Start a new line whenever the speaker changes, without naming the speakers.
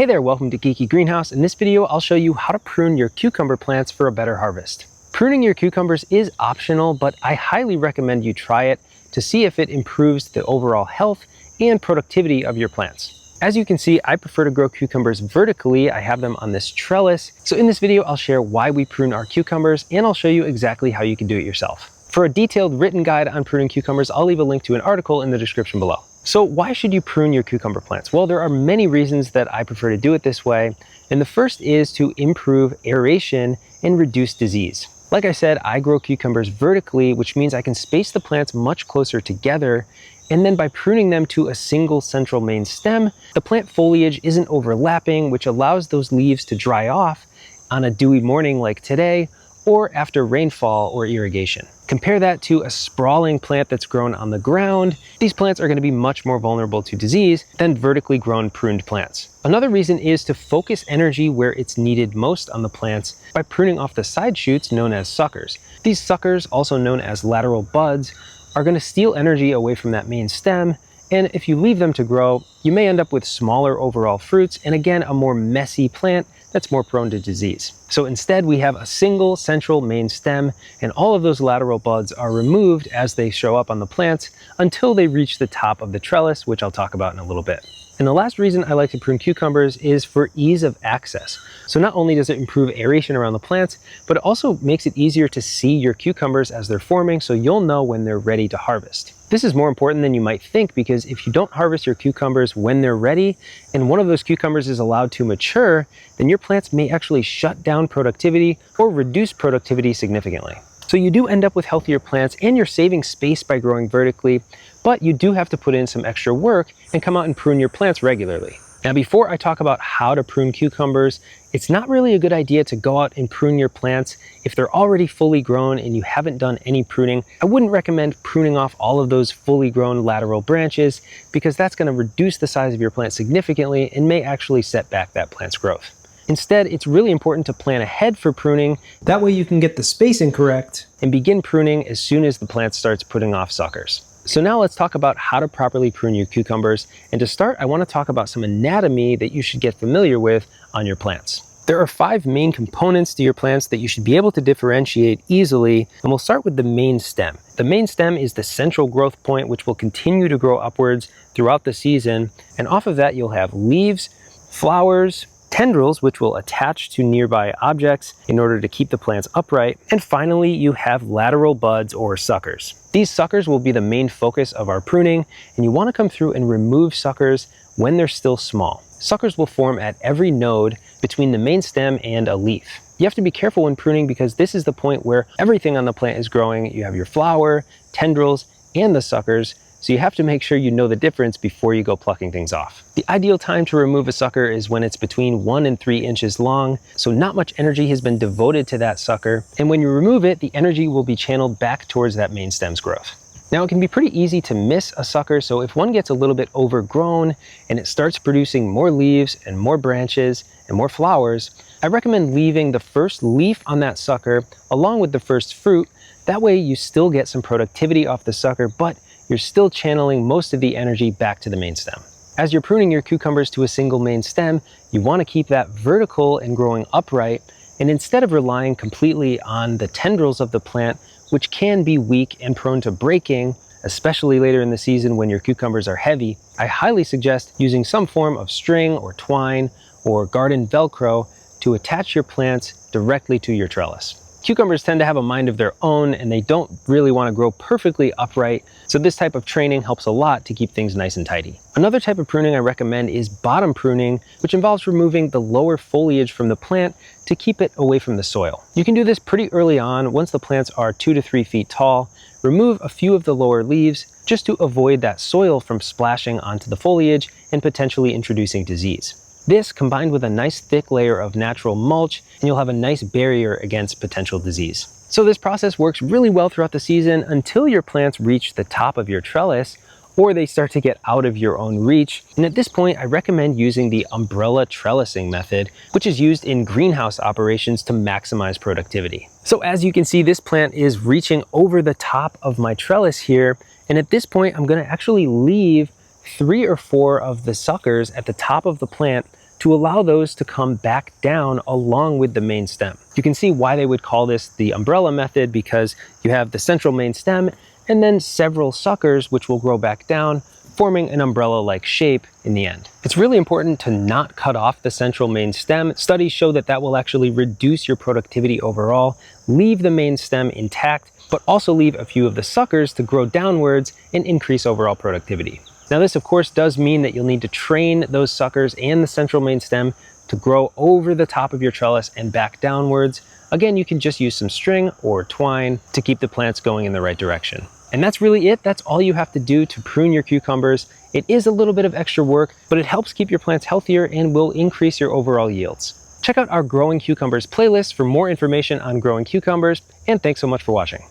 Hey there, welcome to Geeky Greenhouse. In this video, I'll show you how to prune your cucumber plants for a better harvest. Pruning your cucumbers is optional, but I highly recommend you try it to see if it improves the overall health and productivity of your plants. As you can see, I prefer to grow cucumbers vertically. I have them on this trellis. So in this video, I'll share why we prune our cucumbers, and I'll show you exactly how you can do it yourself. For a detailed written guide on pruning cucumbers, I'll leave a link to an article in the description below. So why should you prune your cucumber plants? Well, there are many reasons that I prefer to do it this way. And the first is to improve aeration and reduce disease. Like I said, I grow cucumbers vertically, which means I can space the plants much closer together. And then by pruning them to a single central main stem, the plant foliage isn't overlapping, which allows those leaves to dry off on a dewy morning like today, or after rainfall or irrigation. Compare that to a sprawling plant that's grown on the ground. These plants are going to be much more vulnerable to disease than vertically grown pruned plants. Another reason is to focus energy where it's needed most on the plants by pruning off the side shoots known as suckers. These suckers, also known as lateral buds, are going to steal energy away from that main stem, and if you leave them to grow, you may end up with smaller overall fruits and again a more messy plant that's more prone to disease. So instead we have a single central main stem, and all of those lateral buds are removed as they show up on the plants until they reach the top of the trellis, which I'll talk about in a little bit. And the last reason I like to prune cucumbers is for ease of access. So not only does it improve aeration around the plants, but it also makes it easier to see your cucumbers as they're forming, so you'll know when they're ready to harvest. This is more important than you might think, because if you don't harvest your cucumbers when they're ready, and one of those cucumbers is allowed to mature, then your plants may actually shut down productivity or reduce productivity significantly. So you do end up with healthier plants, and you're saving space by growing vertically, but you do have to put in some extra work and come out and prune your plants regularly. Now, before I talk about how to prune cucumbers, it's not really a good idea to go out and prune your plants if they're already fully grown and you haven't done any pruning. I wouldn't recommend pruning off all of those fully grown lateral branches, because that's going to reduce the size of your plant significantly and may actually set back that plant's growth. Instead, it's really important to plan ahead for pruning. That way you can get the spacing correct and begin pruning as soon as the plant starts putting off suckers. So now let's talk about how to properly prune your cucumbers. And to start, I want to talk about some anatomy that you should get familiar with on your plants. There are 5 main components to your plants that you should be able to differentiate easily, and we'll start with the main stem. The main stem is the central growth point, which will continue to grow upwards throughout the season, and off of that you'll have leaves, flowers, tendrils, which will attach to nearby objects in order to keep the plants upright, and finally you have lateral buds or suckers. These suckers will be the main focus of our pruning, and you want to come through and remove suckers when they're still small. Suckers will form at every node between the main stem and a leaf. You have to be careful when pruning, because this is the point where everything on the plant is growing. You have your flower, tendrils, and the suckers, so you have to make sure you know the difference before you go plucking things off. The ideal time to remove a sucker is when it's between 1 and 3 inches long, so not much energy has been devoted to that sucker, and when you remove it, the energy will be channeled back towards that main stem's growth. Now, it can be pretty easy to miss a sucker, so if one gets a little bit overgrown and it starts producing more leaves and more branches and more flowers, I recommend leaving the first leaf on that sucker along with the first fruit. That way you still get some productivity off the sucker, but you're still channeling most of the energy back to the main stem. As you're pruning your cucumbers to a single main stem, you want to keep that vertical and growing upright, and instead of relying completely on the tendrils of the plant, which can be weak and prone to breaking, especially later in the season when your cucumbers are heavy, I highly suggest using some form of string or twine or garden Velcro to attach your plants directly to your trellis. Cucumbers tend to have a mind of their own, and they don't really want to grow perfectly upright, so this type of training helps a lot to keep things nice and tidy. Another type of pruning I recommend is bottom pruning, which involves removing the lower foliage from the plant to keep it away from the soil. You can do this pretty early on. Once the plants are 2 to 3 feet tall, remove a few of the lower leaves just to avoid that soil from splashing onto the foliage and potentially introducing disease. This, combined with a nice thick layer of natural mulch, and you'll have a nice barrier against potential disease. So this process works really well throughout the season until your plants reach the top of your trellis, or they start to get out of your own reach. And at this point, I recommend using the umbrella trellising method, which is used in greenhouse operations to maximize productivity. So as you can see, this plant is reaching over the top of my trellis here, and at this point, I'm going to actually leave 3 or 4 of the suckers at the top of the plant to allow those to come back down along with the main stem. You can see why they would call this the umbrella method, because you have the central main stem and then several suckers which will grow back down, forming an umbrella-like shape in the end. It's really important to not cut off the central main stem. Studies show that that will actually reduce your productivity overall. Leave the main stem intact, but also leave a few of the suckers to grow downwards and increase overall productivity. Now this of course does mean that you'll need to train those suckers and the central main stem to grow over the top of your trellis and back downwards. Again, you can just use some string or twine to keep the plants going in the right direction. And that's really it. That's all you have to do to prune your cucumbers. It is a little bit of extra work, but it helps keep your plants healthier and will increase your overall yields. Check out our Growing Cucumbers playlist for more information on growing cucumbers, and thanks so much for watching.